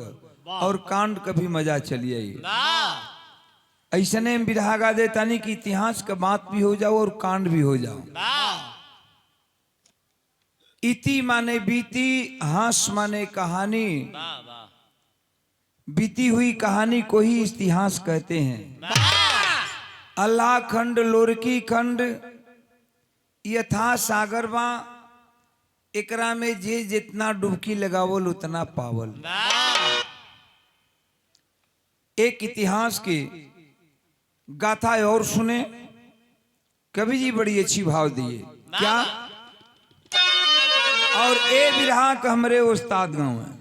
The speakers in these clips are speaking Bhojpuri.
का और कांड का भी मजा चलिए। ऐसने में बिरहा गा देता नहीं कि इतिहास का बात भी हो जाओ और कांड भी हो जाओ। इति माने बीती, हास माने कहानी, बीती हुई कहानी को ही इतिहास कहते हैं। अल्लाह खंड लोरकी खंड यथा सागरवा, एकरा में जे जितना डुबकी लगावल उतना पावल। एक इतिहास की गाथा और सुने, कवि जी बड़ी अच्छी भाव दिए क्या। और ए बिरहा का हमरे उस्ताद गाँव है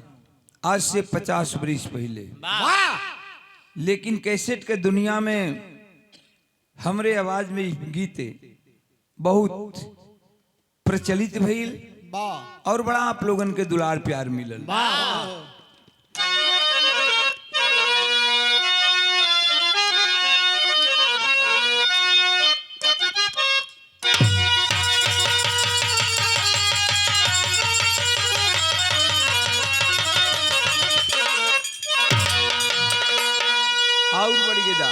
आज से 50 वर्ष पहले, लेकिन कैसेट के दुनिया में हमरे आवाज में गीते बहुत प्रचलित भइल और बड़ा आप लोगन के दुलार प्यार मिलल। और बड़ी गेदा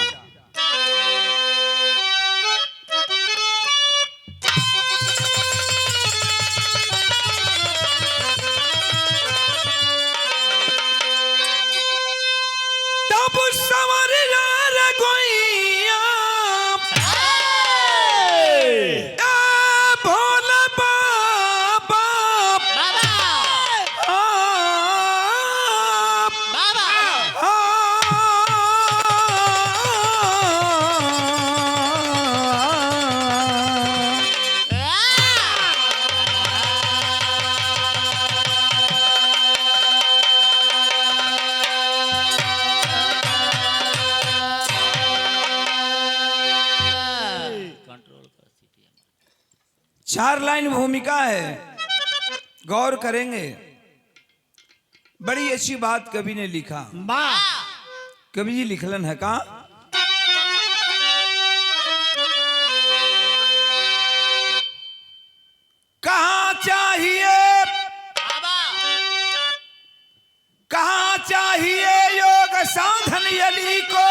चार लाइन भूमिका है, गौर करेंगे। बड़ी अच्छी बात कवि ने लिखा। कवि जी लिखलन है का, कहाँ चाहिए योग साधन यली को,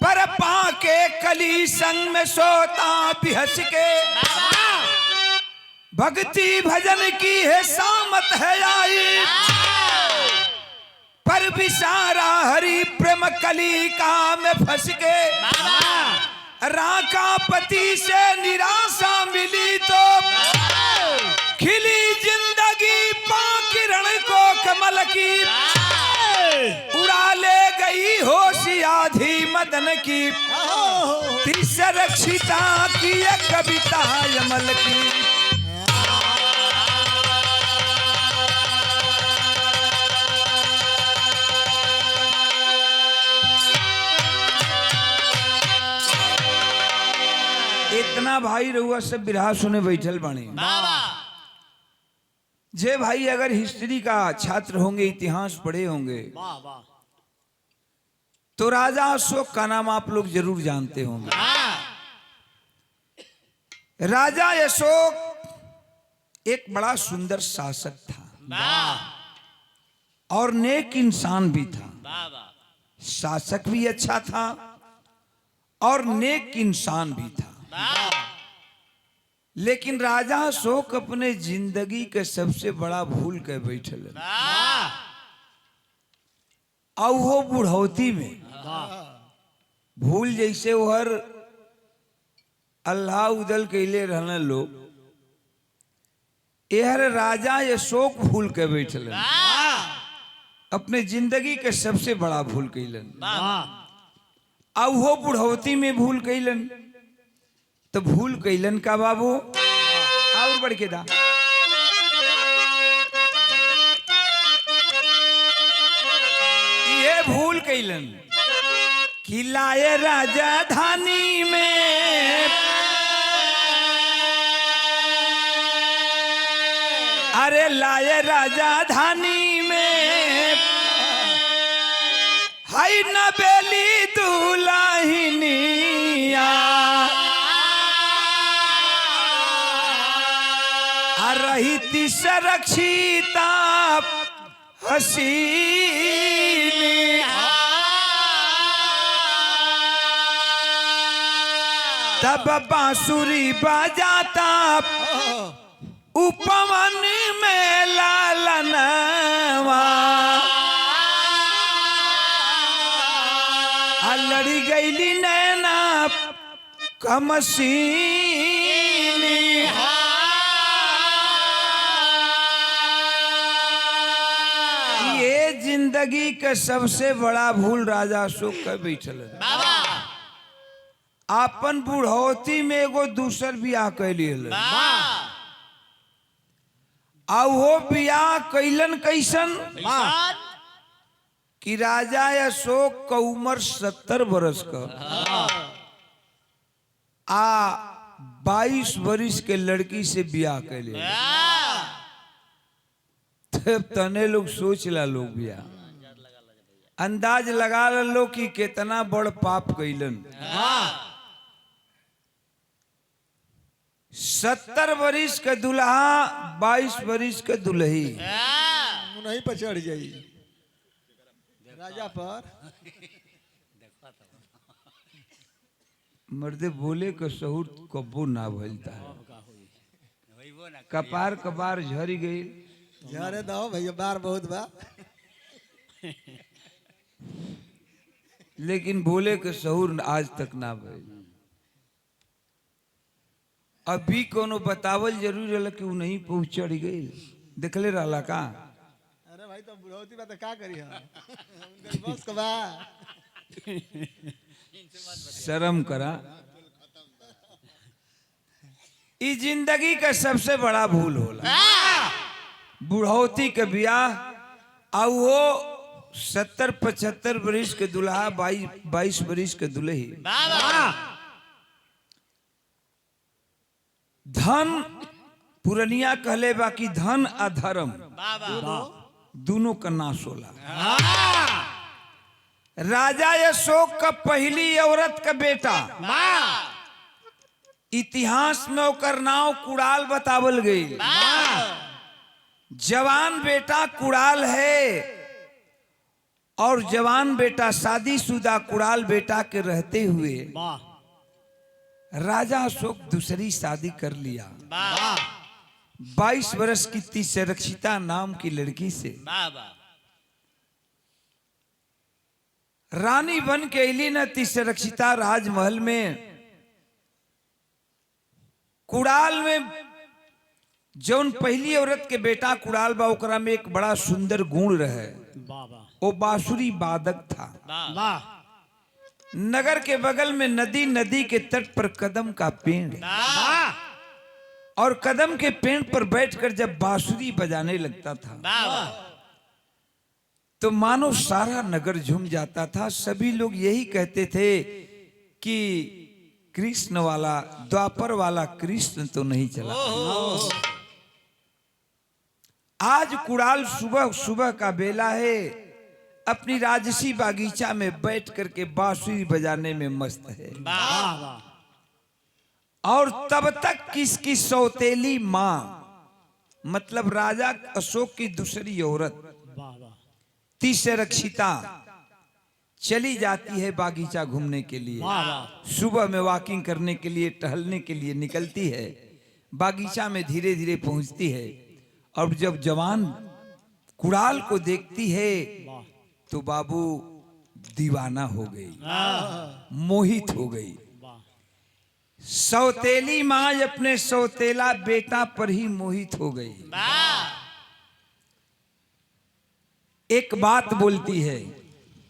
पर पाके कली संग में सोता बिहस के। भक्ति भजन की है सामत है आई, पर विसारा हरि प्रेम कलिका में फंस के। राका पति से निराशा मिली तो, खिली जिंदगी पाकिरण को कमल की। उड़ा ले गई होश आधी मदन की, त्रिसरक्षिता की कविता यमल की। इतना भाई रहुआ सब बिरहा सुने बैठल बानी। जे भाई अगर हिस्ट्री का छात्र होंगे, इतिहास पढ़े होंगे, तो राजा अशोक का नाम आप लोग जरूर जानते होंगे। राजा अशोक एक बड़ा सुंदर शासक था और नेक इंसान भी था। शासक भी अच्छा था और नेक इंसान भी था। लेकिन राजा अशोक अपने जिंदगी के सबसे बड़ा भूल के बैठल, और वो बुढ़ौती में भूल जैसे हर अल्लाह उदल कैले रहने लोग, यह राजा अशोक भूल के बैठल, अपने जिंदगी के सबसे बड़ा भूल कैलन। और वो बुढ़ौती में भूल कैलन, तो भूल कैलन का बाबू और बढ़ के दा, ये भूल कैलन कि लाए राजधानी में, अरे लाए राजधानी में, हाय नबेली दुल्हनिया। रही सुरक्षिता हसीनी तब बांसुरी बजाता उपवन में लालनवा लड़ी गईली नैना कमसीनी ये जिंदगी का सबसे बड़ा भूल राजा अशोक का बैठल है। आपन बुढ़ौती में एगो दूसर बियाह कैलिए आ वो बियाह कैलन कैसन कि राजा अशोक का उम्र 70 बरस का आ 22 बरिस के लड़की से बियाह कैले। तब तने लोग सोच ला लोग बियाह अंदाज लगा लो कि कितना बड़ पाप कैलन। 70 बरिस के दुल्हा 22 बरिस के दुल्ही नहीं पर चढ़ जाई राजा पर। मर्दे बोले का सहूर कब्बो ना भइलता है। कपार कबार झरी गई झरे दो भैया बार बहुत बा लेकिन बोले के सहूर आज तक ना भइल। अभी कोनो बतावल जरूर रहा कि वो नहीं पहुंच चढ़ गई देखले रहला का। अरे भाई तो बुढ़ौती बात का करी हम बस कबा शर्म करा। इस जिंदगी का सबसे बड़ा भूल होला बुढ़ौती के बियाह और वो 70-75 बरिस के दुल्हा 22 बरिस के दुल्ही। धन पुरनिया कहले बाकी धन अधर्म दोनों का नाश होला। राजा अशोक का पहली औरत का बेटा इतिहास में ओकर नाव कुड़ाल बतावल गई। जवान बेटा कुड़ाल है और जवान बेटा शादीशुदा कुड़ाल बेटा के रहते हुए राजा अशोक दूसरी शादी कर लिया 22 वर्ष की तिसरक्षिता नाम की लड़की से। रानी बन के अली न तिसरक्षिता राजमहल में। कुड़ाल में जौन पहली औरत के बेटा कुड़ाल बा ओकरा में एक बड़ा सुंदर गुण रहे वो बांसुरी वादक था। नगर के बगल में नदी के तट पर कदम का पेड़ और कदम के पेड़ पर बैठकर जब बांसुरी बजाने लगता था तो मानो सारा नगर झूम जाता था। सभी लोग यही कहते थे कि कृष्ण वाला द्वापर वाला कृष्ण तो नहीं चला। आज कुड़ाल सुबह सुबह का बेला है अपनी राजसी बागीचा में बैठ करके बांसुरी बजाने में मस्त है। और तब तक किसकी सौतेली माँ मतलब राजा अशोक की दूसरी औरत तिसरक्षिता चली जाती है बागीचा घूमने के लिए। सुबह में वॉकिंग करने के लिए टहलने के लिए निकलती है। बागीचा में धीरे धीरे पहुंचती है और जब जवान कुड़ाल को देखती है तो बाबू दीवाना हो गई, मोहित हो गई। सौतेली माँ अपने सौतेला बेटा पर ही मोहित हो गई। एक बात बोलती है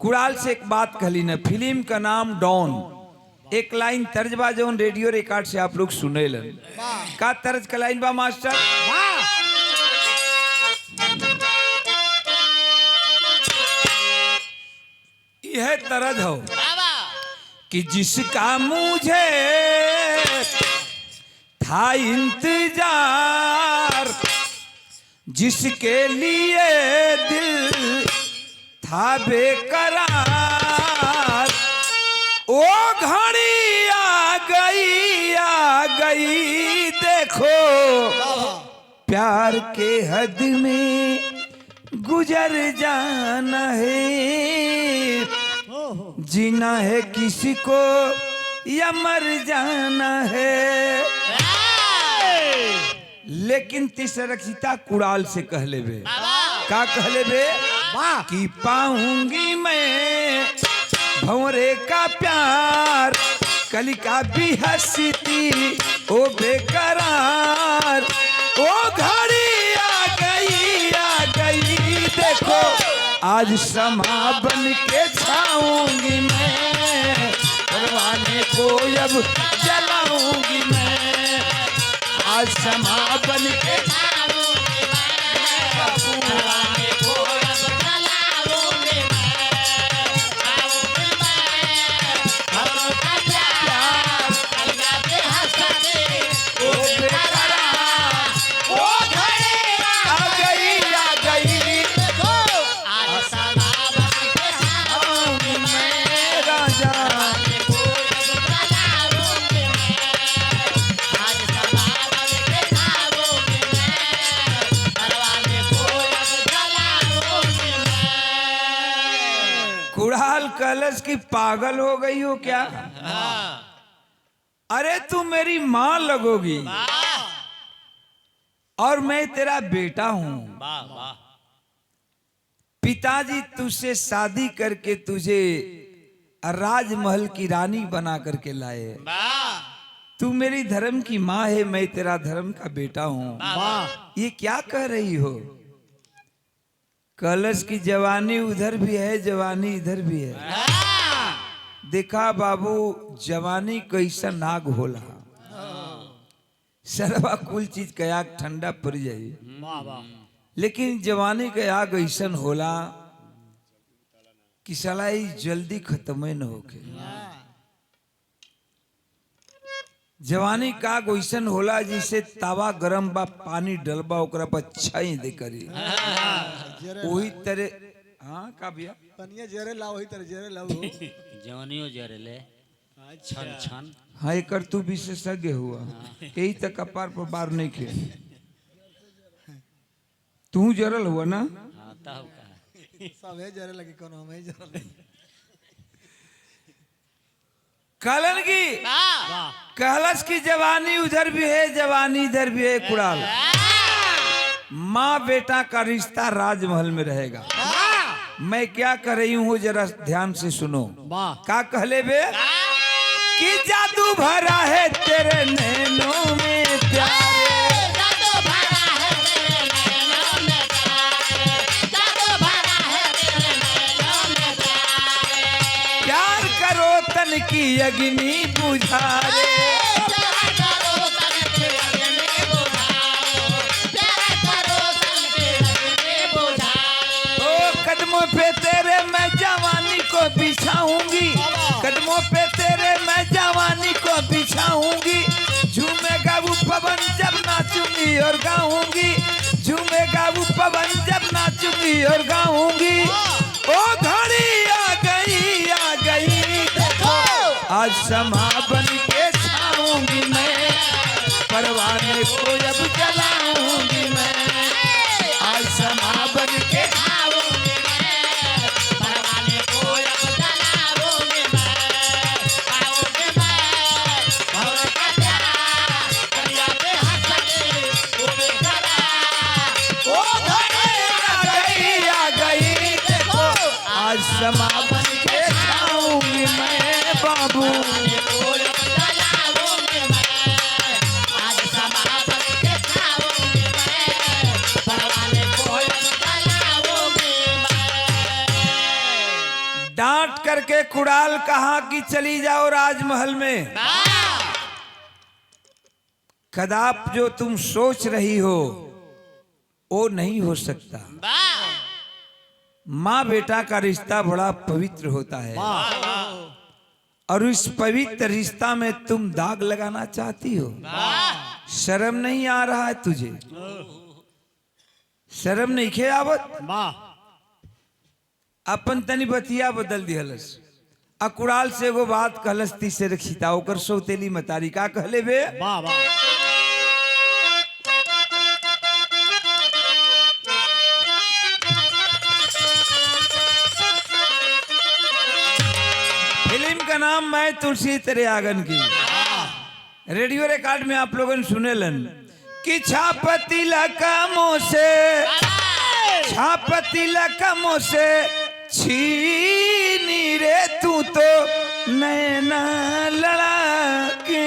कुड़ाल से, एक बात कहली ना। फिल्म का नाम डॉन, एक लाइन तर्ज बा जौन रेडियो रिकॉर्ड से आप लोग सुने लन। का तर्ज का लाइन बा मास्टर? यह तरज हो कि जिसका मुझे था इंतजार, जिसके लिए दिल था बेकरार, वो घड़ी आ गई देखो प्यार के हद में गुजर जाना है, जीना है किसी को या मर जाना है। लेकिन तिसरक्षिता कुड़ाल से कह लेबे, का कह लेबे कि पाऊंगी मैं भंवरे का प्यार, कलिका भी हंसती ओ बेकरार। ओ घड़ी आ गई देखो, आज समा बन के छाऊंगी मैं, परवाने को अब जलाऊंगी मैं, आज समा बन के छाऊंगी मैं, परवाने को अब जलाऊंगी मैं, छाऊंगी मैं, हमका प्यार, कलिका भी हंसती ओ बेकरार। ओ घड़ी आ गई देखो, आज समा बन के छाऊंगी मैं, राजा कुड़ाल कलश की पागल हो गई हो क्या? अरे तू मेरी माँ लगोगी और मैं तेरा बेटा हूं। पिताजी तुझसे शादी करके तुझे राजमहल की रानी बना करके लाए। तू मेरी धर्म की माँ है, मैं तेरा धर्म का बेटा हूं। ये क्या कह रही हो? कलश की जवानी उधर भी है, जवानी इधर भी है। देखा बाबू, जवानी कैसा नाग होला, सरवा कुल चीज के आग ठंडा पड़ जाई, लेकिन जवानी के आग ऐसा होला कि साला ई जल्दी खत्म न होके। जवानी का आग ऐसा होला जिसे तावा गरम बा, पानी डलबा ओकरा पर छाई दे करी, वही तरह। हाँ का भैया पनिया जरे लाओ, वही तरह जरे लाओ जवानियों जरे ले छन छन। हाँ एक तू विशेषज्ञ हुआ, यही तक कपार पर बार नहीं खे। तू जरल हुआ ना? हाँ तब का सब है जरे लगे, कोनो हम ही जरे लगे। कलन की कहलस की जवानी उधर भी है, जवानी इधर भी है। कुड़ाल, माँ बेटा का रिश्ता राजमहल में रहेगा। मैं क्या कर रही हूँ जरा ध्यान से सुनो। का कहले बे कि जादू भरा है तेरे नैनों में प्यारे, जादू भरा है तेरे नैनों में प्यारे, जादू भरा है तेरे नैनों में प्यारे। प्यार करो तन की अग्नि बुझा दे, प्यार करो तन की अग्नि बुझाओ, प्यार करो तन की अग्नि बुझाओ। ओ कदमों पे तेरे मैं जवानी को बिछाऊंगी, कदमों पे तेरे मैं जवानी को बिछाऊंगी। झूमेगा वो पवन जब नाचूंगी और गाऊंगी, झूमेगा वो पवन जब नाचूंगी और गाऊंगी। ओ घड़ी आ गई देखो, आज समा बन के छाऊंगी मैं, परवाने को अब जलाऊंगी मैं, आज समा बन के छाऊंगी मैं, परवाने को अब जलाऊंगी मैं, छाऊंगी मैं, भंवर का प्यार, कलिया पे हंसती ओ बेकरार। ओ घड़ी आ गई देखो, आज समा बन के छाऊंगी मैं बाबू। परवाने को अब जलाऊंगी मैं, आज समा बन के छाऊंगी मैं, परवाने को अब जलाऊंगी मैं। डांट करके कुड़ाल कहा कि चली जाओ राजमहल में। कदाप जो तुम सोच रही हो वो नहीं हो सकता। माँ बेटा का रिश्ता बड़ा पवित्र होता है, और इस पवित्र रिश्ता में तुम दाग लगाना चाहती हो। शर्म नहीं आ रहा है तुझे? शर्म नहीं खे आवत? अपन तनी बतिया बदल दिहलस। अकुड़ाल से एगो बात कहलस तिसरक्षिता, ओकर सौतेली मतारी का कहले बे का नाम मैं तुलसी तेरे आंगन की। रेडियो रिकॉर्ड में आप लोगों ने सुने लन कि छापती लकमों से छीनी रे तू तो नैना लड़ा के।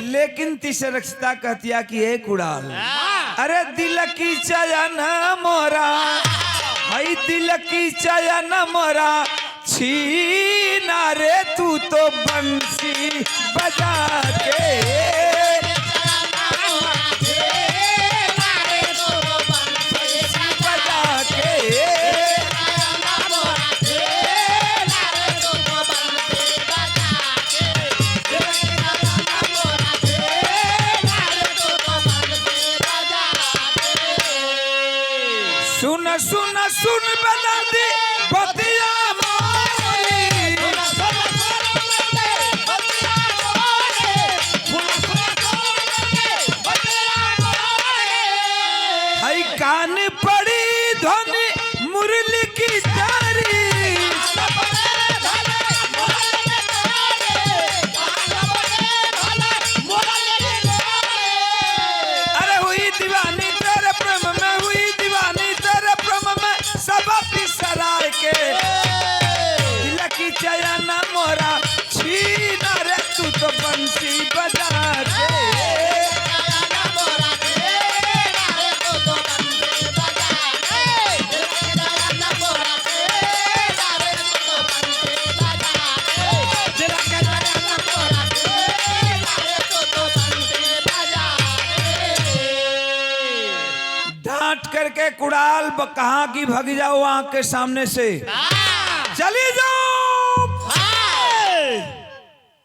लेकिन तीसरक्षता कहतिया कि ए कुड़ाल, अरे दिल की चयन मोरा, भाई दिल की चयन मोरा छीना रे तू तो बंसी बजा के। सुन सुन सुन बता दी बतिया मोरी, हाय कान पड़ी ध्वनि मुरली की तारी। अरे हुई दीवानी तेरे प्रेम में, हुई दीवानी तेरे प्रेम में सब सराय के। दिल की चयन मोरा छीना रे तू तो बंसी बजा के। डांट करके कुड़ाल कहाँ की भग जाओ आंख के सामने से, चली जाओ।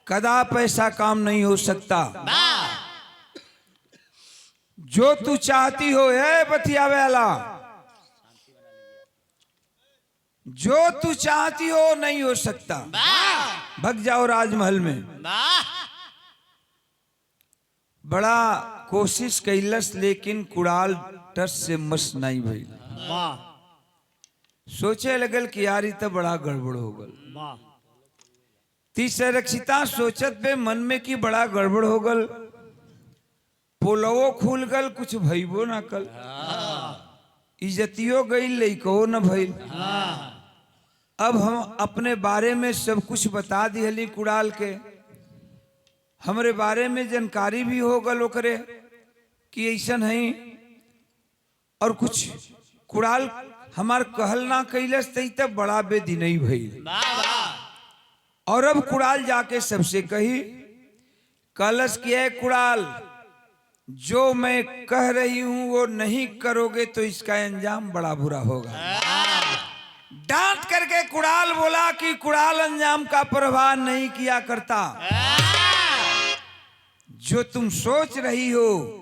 कदा पैसा काम नहीं हो सकता। जो तू चाहती हो है बतिया वाला, जो तू चाहती हो नहीं हो सकता। भग जाओ राजमहल में। बड़ा कोशिश कैलस लेकिन कुड़ाल टस से मस नहीं भइल। सोचे लगल कि यार ये तो बड़ा गड़बड़ हो गल। तीसरक्षिता सोचत पे मन में कि बड़ा गड़बड़ हो गल, पोलवो खुल गल, कुछ भइबो ना कल, इज्जतियो गई लइको न भइल। अब हम अपने बारे में सब कुछ बता दिहली कुड़ाल के, हमरे बारे में जानकारी भी हो गल ओकरे कि ऐसन है। और कुछ कुड़ाल हमार कहल ना कैलस तब बड़ा बेदिनई भइल। और अब कुड़ाल जाके सबसे कही कलश किया कुड़ाल, जो मैं कह रही हूं वो नहीं करोगे तो इसका अंजाम बड़ा बुरा होगा। डांट करके कुड़ाल बोला कि कुड़ाल अंजाम का परवाह नहीं किया करता। जो तुम सोच रही हो,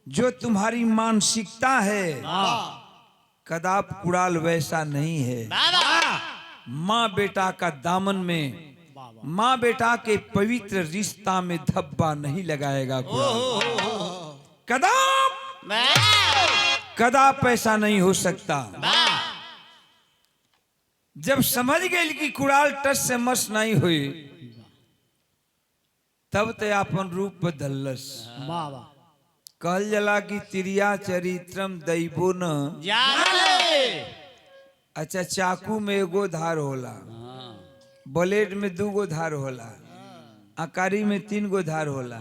जो तुम्हारी मानसिकता है, कदाप कुड़ाल वैसा नहीं है। माँ बेटा का दामन में, माँ बेटा के पवित्र रिश्ता में धब्बा नहीं लगाएगा कुड़ाल। कदाप ऐसा नहीं हो सकता। जब समझ गई कि कुड़ाल टस से मस नहीं हुई, तब ते अपन रूप बदलस। कहल जला कि तिरिया चरित्रम दैबो न। अच्छा, चाकू में एगो धार होला, ब्लेड में 2 गो धार होला, अकारी में 3 गो धार होला,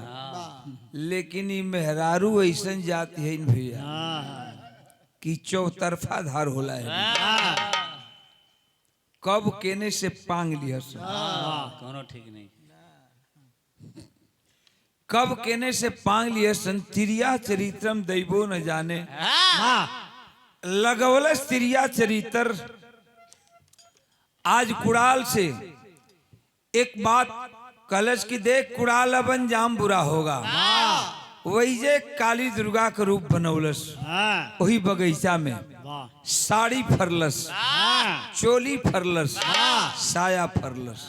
लेकिन ये मेहरारू ऐसन जाती है भैया कि चौतरफा धार होला है। कब केने से पांग लिया कोनो ठीक नहीं। कब केने से पांग लिया सन। तिरिया चरित्रम दैबो न जाने। लगवलस तिरिया चरित्र। आज कुड़ाल से एक बात कलश की देख, कुड़ाल अब अंजाम बुरा होगा। वही जे काली दुर्गा का रूप बनौलस, वही बगीचा में साड़ी फरलस, चोली फरलस, साया फरलस,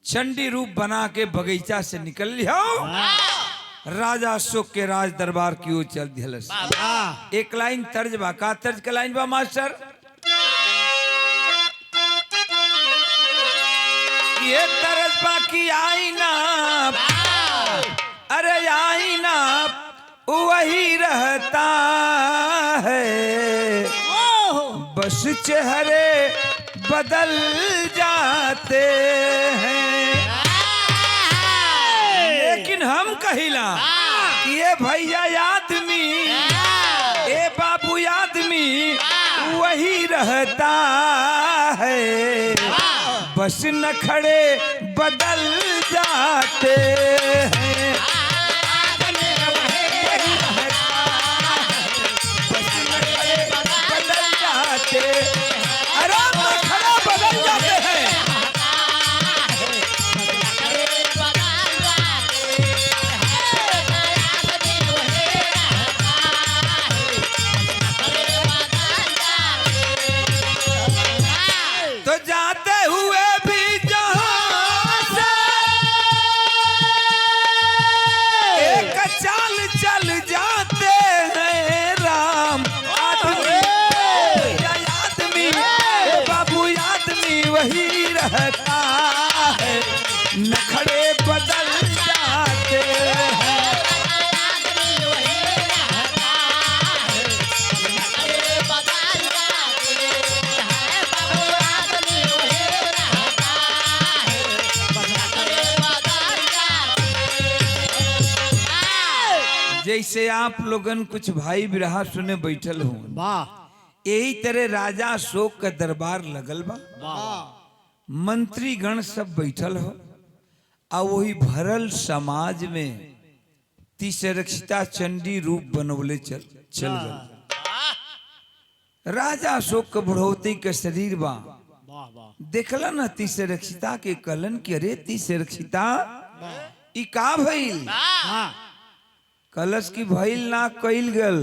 चंडी रूप बना के बगीचा से निकल लिया। राजा अशोक के राज दरबार की ओर चल दिलस। एक लाइन तर्ज बा, का तर्ज का लाइन बा मास्टर? ये तरस बाकी आईना, अरे आईना वही रहता है, बस चेहरे बदल जाते हैं। लेकिन हम कहिला कि ये भैया आदमी, ए बाबू आदमी वही रहता है, बस नखड़े बदल जाते हैं। बस नखड़े बदल जाते, अरे नखड़े बदल जाते हैं। तो जाते हुए भी जहां से एक चाल चल जाते हैं राम। आदमी आदमी बाबू आदमी वही रहता है, नखड़े बदल जाते हैं। जैसे आप लोगन कुछ भाई बिरहा सुने बैठल हो, वाह यही तरह राजा अशोक का दरबार लगल बा, वाह मंत्री गण सब बैठल हो, और वही भरल समाज में तिसरक्षिता चंडी रूप बनवले चल गए। राजा अशोक का बुढ़ौती के शरीर बा, वाह वाह देखला ना तिसरक्षिता के कलन के, अरे तिसरक्षिता ई का भइल? हाँ कलश की भइल ना कइल गल,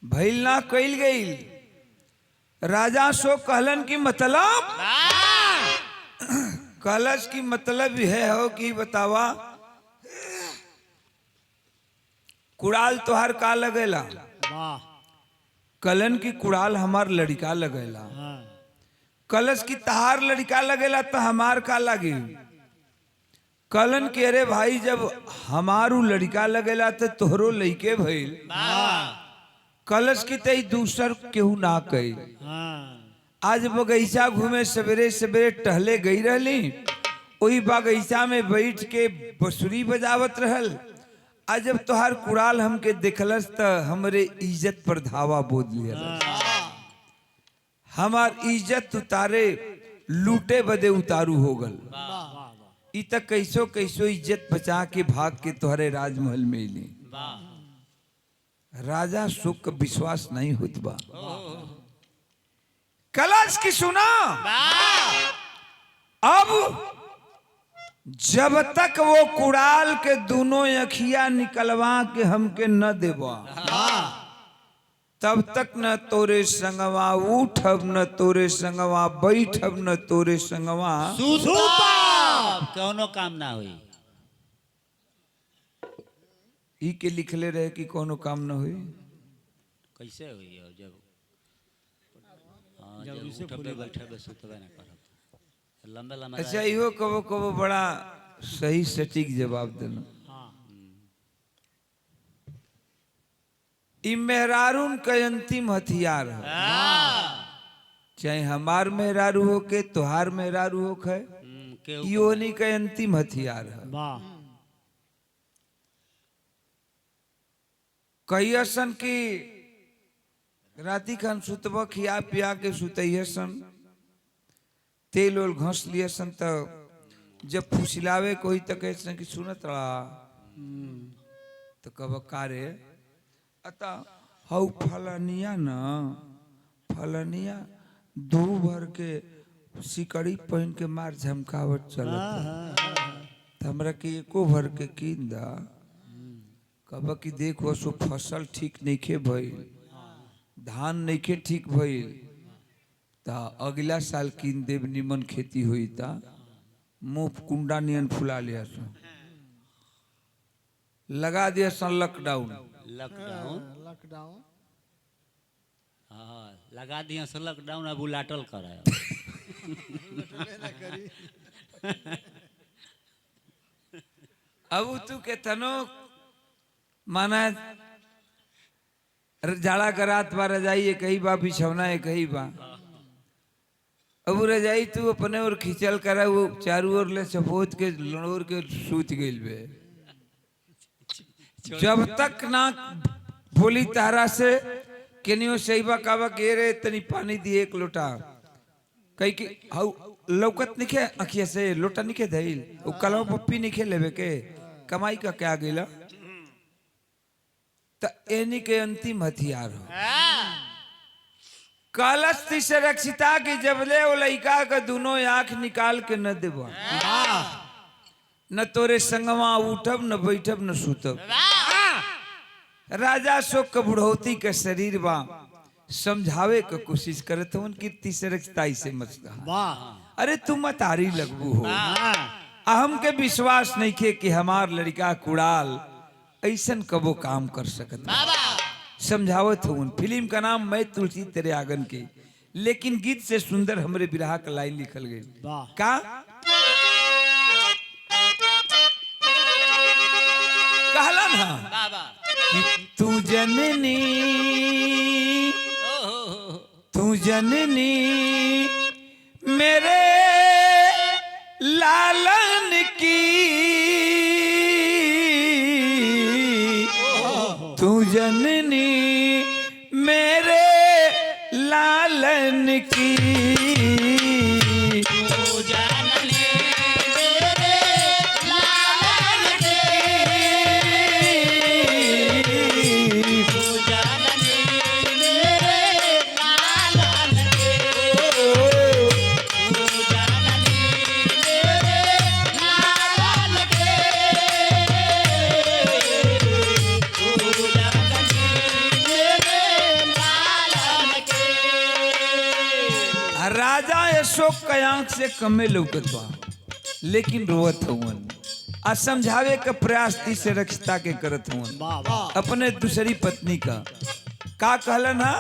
भइल ना कइल गइल। राजा अशोक कहलन की मतलब, कलश की मतलब यह हो कि बतावा कुड़ाल तोहार का लगेला? वाह कलन की कुड़ाल हमार लड़का लगेला। हाँ कलश की तहार लड़का लगेला तो हमार का लगी? कलन के अरे भाई जब हमारू लड़का लगेला तो तोहरो लइके भइल। कलश की तई दूसर केहू ना कही। हाँ आज बगीचा घूमे सवेरे सवेरे टहले गई रहली, वही बगीचा में बैठ के बंसुरी बजावत रहल। आज जब तोहार कुड़ाल हमके देखलस त हमरे इज्जत पर धावा बोध लिया, हमार इज्जत उतारे लूटे बदे उतारू हो गल। ई तक कैसो कैसो इज्जत बचा के भाग के तोहरे राजमहल में ली। राजा सुख का विश्वास नहीं होत बा। कलश की सुना, अब जब तक वो कुड़ाल के दोनों अखिया निकलवा के हमके न देबा, तब तक न तोरे संगवा उठब, न तोरे संगवा बैठब, न तोरे संगवा कौनो काम ना हुई। ई के लिखले रहे कि कोनो काम न हुई। कैसे हुई? और जब जब उठबे बैठबे सुतबे ना करब, लंबे लंबे अच्छा इहो कबो कबो बड़ा सही सटीक जवाब देना। ई मेहरारून का अंतिम हथियार है, चाहे हमार मेहरारू हो के तोहार मेहरारू हो के, यो नहीं का अंतिम हथियार है। वाह कहियसन की राती खान सुतब खिया पिया के सुतैसन, तेल ओल घस लियसन, तो जब फुसिलावे कोई तो कहसन कि सुनत रहा, तो कब कारे अता हौ फलनिया न फलनिया दू भर के सिकड़ी पहन के मार झमकावट चलत, हमरा के एको भर के कीन दा। कब कि देखो सो फसल ठीक नइखे भइल, धान नइखे ठीक भइल, ता अगला साल कीन देव, निमन खेती हुई ता मुंह कुंडा नियन फुला लिया सो, लगा दिया सन लॉकडाउन। लॉकडाउन हाँ लगा दिया से लॉकडाउन, अब उलाटल करे। ना करी अब तू के तनो माना जाड़ा करात बा रजाई एक ही बा बिछौना एक ही बा। अब रजाई तू अपने और खिंचल करा वो चारों ओर ले सपोत के लड़ोर के सूत गइल बे। जब तक ना बोली तारा से केनियो सहीबा कावा के रे तनी पानी दिए एक लोटा कई के हाउ लौकत निके अखिया से लोटा निके धइल ओ कलम पप्पी निके लेवे के कमाई का क्या गेला त एनी के अंतिम हथियार हो। कलश से रक्षिता की जबले वो लइका का दोनों आंख निकाल के न देबो न तोरे संगवा उठब न बैठब न सुतब। राजा शोक के बुढ़ौती के शरीर बा समझावे के कोशिश करत हूं कीर्ति से रक्षिता से मत कहा। अरे तुम मतारी लगबू हो अहम के विश्वास नहीं खे कि हमार लड़का कुड़ाल ऐसन कबो काम कर सकत समझावत हूं। फिल्म का नाम मैं तुलसी तेरे आंगन के, लेकिन गीत से सुंदर हमरे बिरहा का लाइन लिखल गई का कहला ना कि तू जननी मेरे लालन की तू जननी मेरे लालन की राजा अशोक के आंख से कमे लौकत बा लेकिन रोवत हवन आ समझावे के प्रयास से रक्षिता के करत हवन अपने दूसरी पत्नी का कहलन हा